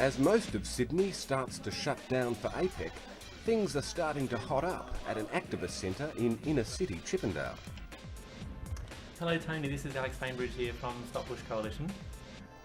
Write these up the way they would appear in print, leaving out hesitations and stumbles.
As most of Sydney starts to shut down for APEC, things are starting to hot up at an activist centre in inner city Chippendale. Hello Tony, this is Alex Bainbridge here from Stop Bush Coalition.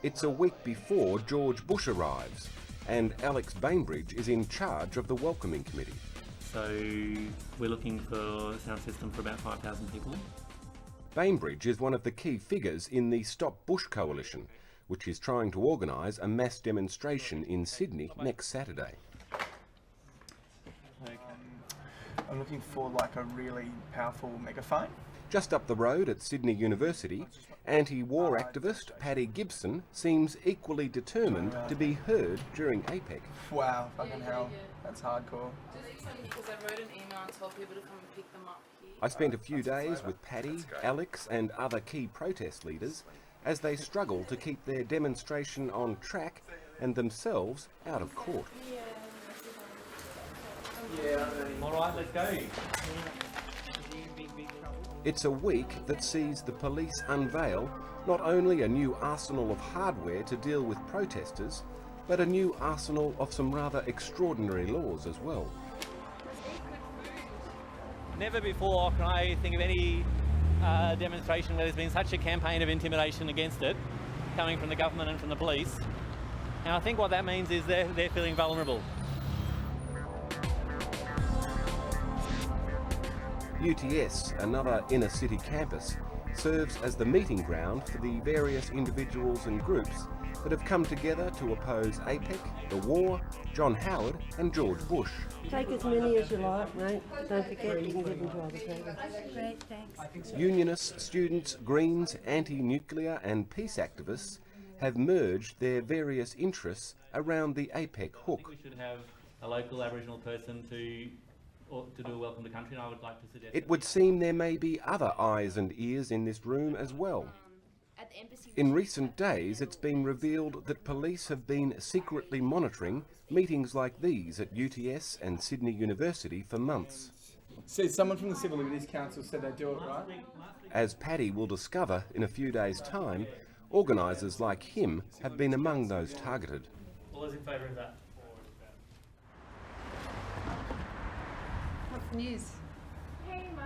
It's a week before George Bush arrives, and Alex Bainbridge is in charge of the welcoming committee. So we're looking for a sound system for about 5,000 people. Bainbridge is one of the key figures in the Stop Bush Coalition, which is trying to organise a mass demonstration in Sydney next Saturday. Okay. I'm looking for like a really powerful megaphone. Just up the road at Sydney University, anti-war activist Paddy Gibson seems equally determined to be heard during APEC. Wow, fucking hell, that's hardcore. Because I wrote an email and told people to come and pick them up here. I spent a few days with Paddy, Alex and other key protest leaders as they struggle to keep their demonstration on track and themselves out of court. Alright, let's go. It's a week that sees the police unveil not only a new arsenal of hardware to deal with protesters, but a new arsenal of some rather extraordinary laws as well. Never before can I think of any demonstration where there's been such a campaign of intimidation against it, coming from the government and from the police. And I think what that means is they're feeling vulnerable. UTS, another inner city campus, serves as the meeting ground for the various individuals and groups that have come together to oppose APEC, the war, John Howard and George Bush. Take as many as you like, mate. Don't forget you can give them to other people. Great, thanks. Unionists, students, Greens, anti-nuclear and peace activists have merged their various interests around the APEC hook. We should have a local Aboriginal person to do a welcome to country, and I would like to suggest... It would seem there may be other eyes and ears in this room as well. In recent days, it's been revealed that police have been secretly monitoring meetings like these at UTS and Sydney University for months. So someone from the Civil Liberties Council said they'd do it, right? As Paddy will discover in a few days' time, organisers like him have been among those targeted. All those in favour of that? What's the news?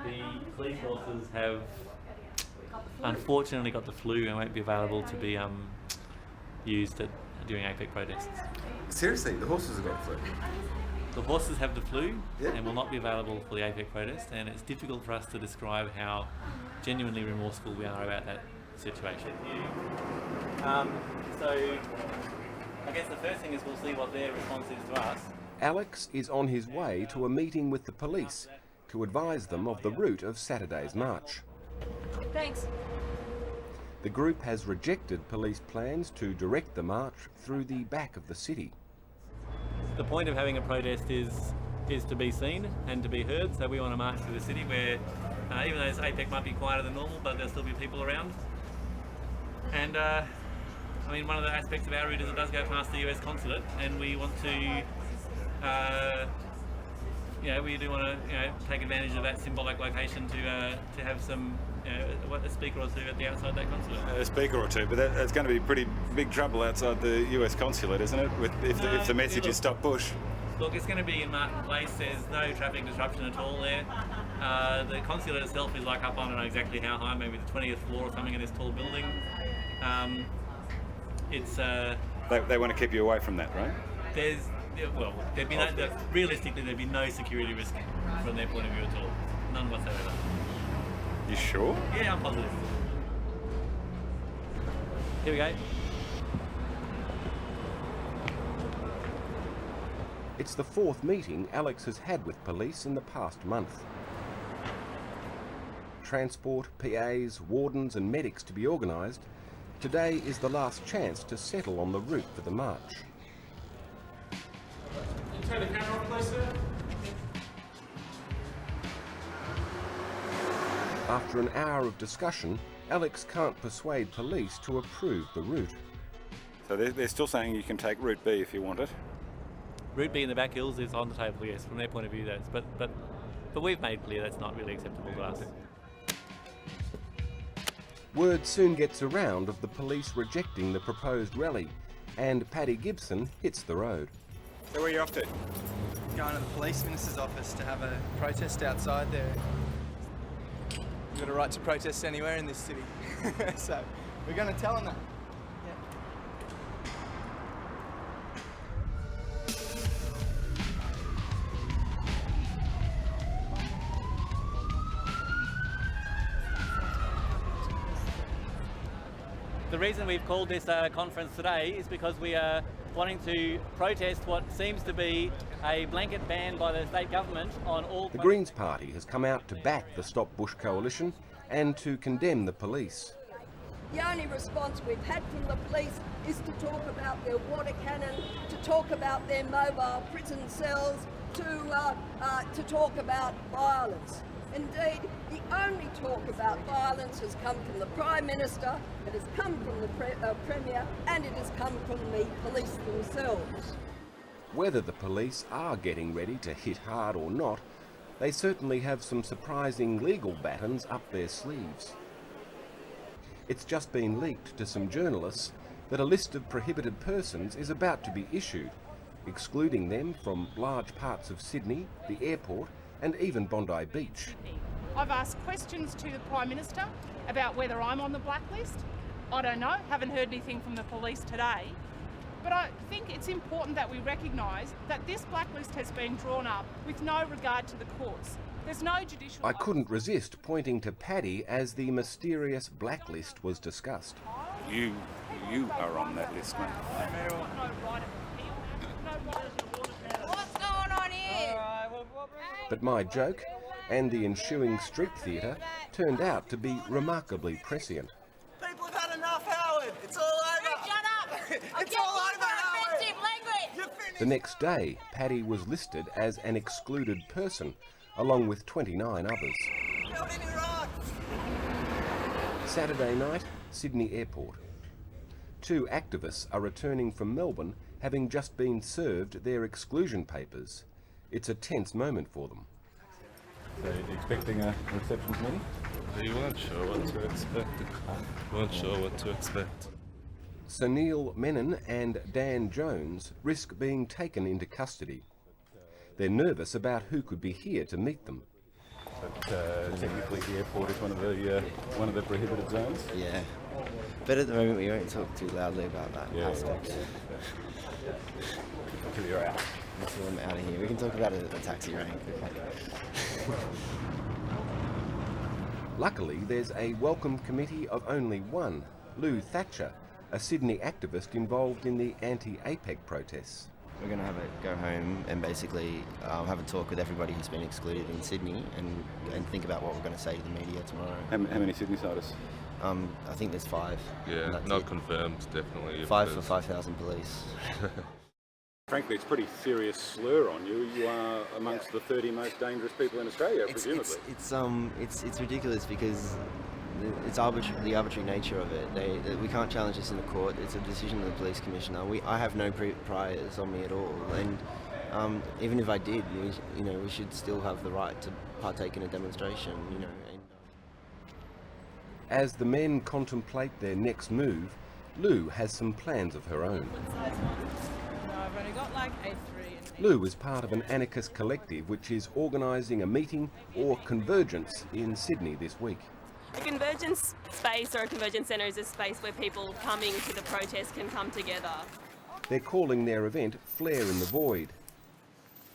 The police forces have unfortunately got the flu and won't be available to be used during APEC protests. Seriously, the horses have got the flu? The horses have the flu and will not be available for the APEC protest, and it's difficult for us to describe how genuinely remorseful we are about that situation. So I guess the first thing is we'll see what their response is to us. Alex is on his way to a meeting with the police to advise them of the route of Saturday's march. Thanks. The group has rejected police plans to direct the march through the back of the city. The point of having a protest is to be seen and to be heard, so we want to march through the city where, even though APEC might be quieter than normal, but there'll still be people around. And one of the aspects of our route is it does go past the US consulate, and we want to we do want to take advantage of that symbolic location to have some a speaker or two at the outside that consulate. A speaker or two, but that's going to be pretty big trouble outside the US consulate, isn't it? If the message is stop Bush. Look, it's going to be in Martin Place. There's no traffic disruption at all there. The consulate itself is like up on, I don't know exactly how high, maybe the 20th floor or something in this tall building. They want to keep you away from that, right? There'd be realistically there'd be no security risk from their point of view at all. None whatsoever. You sure? Yeah, I'm positive. Here we go. It's the fourth meeting Alex has had with police in the past month. Transport, PAs, wardens and medics to be organised. Today is the last chance to settle on the route for the march. Turn the camera off, please, sir. After an hour of discussion, Alex can't persuade police to approve the route. So they're still saying you can take Route B if you want it? Route B in the back hills is on the table, yes, from their point of view, that's, but we've made clear that's not really acceptable to us. Word soon gets around of the police rejecting the proposed rally, and Paddy Gibson hits the road. So where are you off to? Going to the police minister's office to have a protest outside there. You've got a right to protest anywhere in this city. So we're going to tell them that. The reason we've called this conference today is because we are wanting to protest what seems to be a blanket ban by the state government on all... The Greens Party has come out to back the Stop Bush coalition and to condemn the police. The only response we've had from the police is to talk about their water cannon, to talk about their mobile prison cells, to talk about violence. Indeed, the only talk about violence has come from the Prime Minister, it has come from the Premier, and it has come from the police themselves. Whether the police are getting ready to hit hard or not, they certainly have some surprising legal batons up their sleeves. It's just been leaked to some journalists that a list of prohibited persons is about to be issued, excluding them from large parts of Sydney, the airport, and even Bondi Beach. I've asked questions to the Prime Minister about whether I'm on the blacklist. I don't know, haven't heard anything from the police today. But I think it's important that we recognise that this blacklist has been drawn up with no regard to the courts. There's no judicial... I couldn't resist pointing to Paddy as the mysterious blacklist was discussed. You are on that list, mate. What's going on here? But my joke and the ensuing street theatre turned out to be remarkably prescient. People have had enough, Howard! It's all over! Shut up! It's all over, Howard! Offensive language! The next day, Paddy was listed as an excluded person, along with 29 others. Build in Iraq! Saturday night, Sydney Airport. Two activists are returning from Melbourne, having just been served their exclusion papers. It's a tense moment for them. So you're expecting a reception committee? We weren't sure what to expect. Sunil Menon and Dan Jones risk being taken into custody. They're nervous about who could be here to meet them. But technically the airport is one of the prohibited zones? Yeah. But at the moment we won't talk too loudly about that aspect. Until you're out. Until I'm out of here. We can talk about it at the taxi rank. Luckily, there's a welcome committee of only one, Lou Thatcher, a Sydney activist involved in the anti-APEC protests. We're going to have a go home and basically have a talk with everybody who's been excluded in Sydney and think about what we're going to say to the media tomorrow. How many Sydney-siders? I think there's 5. Yeah, not confirmed, definitely. 5 for 5,000 police. Frankly, it's a pretty serious slur on you. You are amongst the 30 most dangerous people in Australia, presumably. It's ridiculous because it's the arbitrary nature of it. We can't challenge this in the court. It's a decision of the police commissioner. I have no priors on me at all, and even if I did, we should still have the right to partake in a demonstration. As the men contemplate their next move, Lou has some plans of her own. I've only got like A3 and Lou is part of an anarchist collective which is organising a meeting or convergence in Sydney this week. A convergence space or a convergence centre is a space where people coming to the protest can come together. They're calling their event Flare in the Void.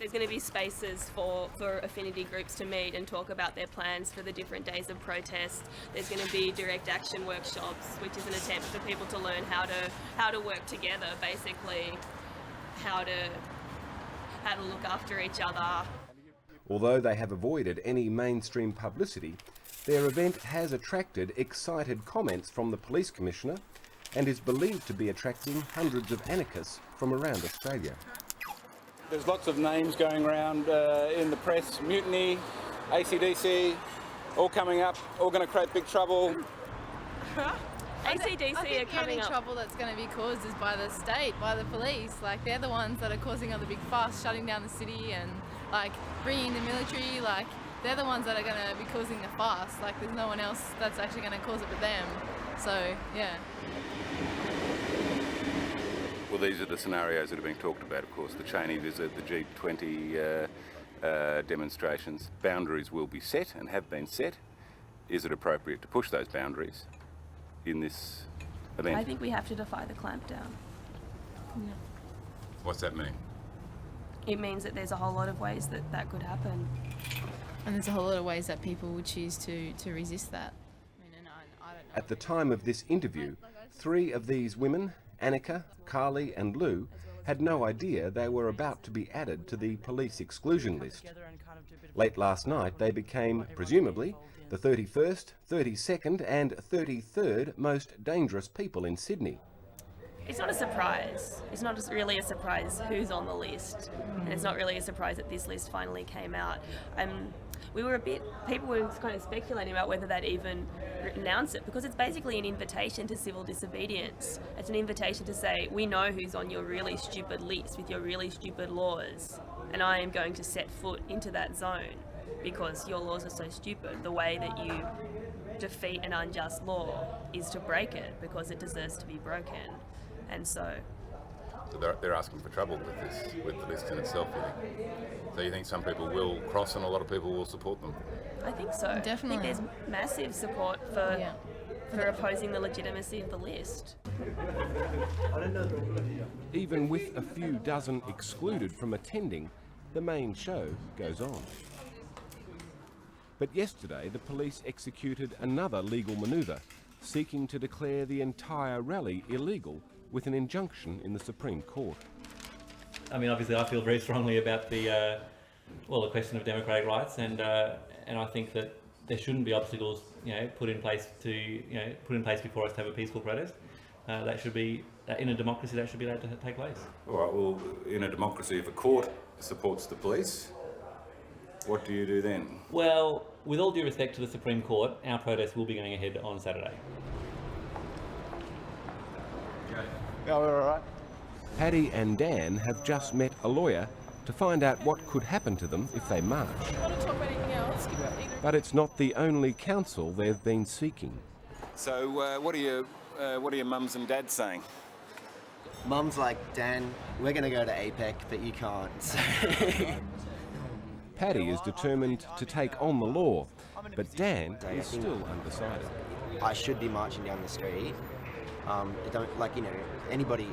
There's going to be spaces for affinity groups to meet and talk about their plans for the different days of protest. There's going to be direct action workshops, which is an attempt for people to learn how to work together, basically, how to look after each other. Although they have avoided any mainstream publicity, their event has attracted excited comments from the police commissioner and is believed to be attracting hundreds of anarchists from around Australia. There's lots of names going around in the press. Mutiny, ACDC, all coming up, all going to create big trouble. ACDC are coming up. The only trouble that's going to be caused is by the state, by the police. Like, they're the ones that are causing all the big fuss, shutting down the city and like bringing the military. Like, they're the ones that are going to be causing the fuss. Like, there's no one else that's actually going to cause it but them. So, yeah. Well, these are the scenarios that are being talked about, of course. The Cheney visit, the G20 demonstrations. Boundaries will be set and have been set. Is it appropriate to push those boundaries in this event? I think we have to defy the clampdown. Yeah. What's that mean? It means that there's a whole lot of ways that that could happen. And there's a whole lot of ways that people would choose to resist that. I don't know. At the time of this interview, 3 of these women, Annika, Carly and Lou, had no idea they were about to be added to the police exclusion list. Late last night they became, presumably, the 31st, 32nd and 33rd most dangerous people in Sydney. It's not a surprise. It's not really a surprise who's on the list. And it's not really a surprise that this list finally came out. People were kind of speculating about whether they'd even announce it, because it's basically an invitation to civil disobedience. It's an invitation to say, we know who's on your really stupid list with your really stupid laws, and I am going to set foot into that zone because your laws are so stupid. The way that you defeat an unjust law is to break it because it deserves to be broken. And so they're asking for trouble with the list in itself, you think? So you think some people will cross and a lot of people will support them? I think so. Definitely. I think there's massive support for opposing the legitimacy of the list. Even with a few dozen excluded from attending, the main show goes on. But yesterday the police executed another legal manoeuvre, seeking to declare the entire rally illegal with an injunction in the Supreme Court. I mean, obviously I feel very strongly about the question of democratic rights, and I think that there shouldn't be obstacles, put in place before us to have a peaceful protest. That should be, in a democracy, that should be allowed to take place. All right, well, in a democracy, if a court supports the police, what do you do then? Well, with all due respect to the Supreme Court, our protest will be going ahead on Saturday. Yeah, we're all right. Paddy and Dan have just met a lawyer to find out what could happen to them if they march. Do you want to talk about anything else? But it's not the only counsel they've been seeking. So what are your mums and dads saying? Mum's like, Dan, we're going to go to APEC, but you can't. So Paddy is determined to take on the law, but Dan is still undecided. I should be marching down the street. Anybody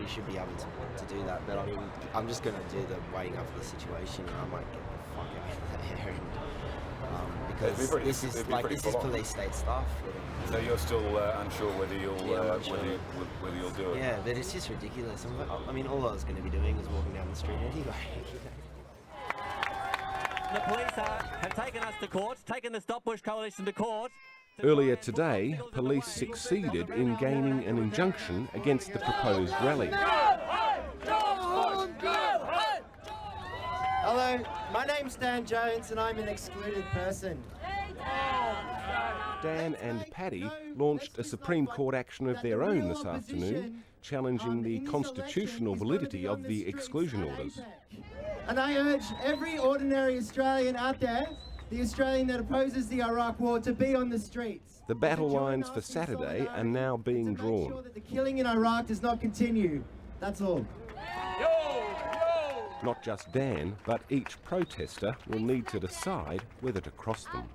should be able to do that. But I mean, I'm just going to do the weighing up of the situation, and I might get the fuck out of there. Because this is police state stuff. So you're still unsure whether you'll do it? Yeah, but it's just ridiculous. I mean, all I was going to be doing was walking down the street anyway. The police have taken us to court, taken the Stop Bush Coalition to court. Earlier today, police succeeded in gaining an injunction against the proposed rally. Hello, my name's Dan Jones and I'm an excluded person. Dan and Paddy launched a Supreme Court action of their own this afternoon, challenging the constitutional validity of the exclusion orders. And I urge every ordinary Australian out there, the Australian that opposes the Iraq War, to be on the streets. The battle lines for Saturday are now being drawn. Sure that the killing in Iraq does not continue. That's all. Not just Dan, but each protester will need to decide whether to cross them.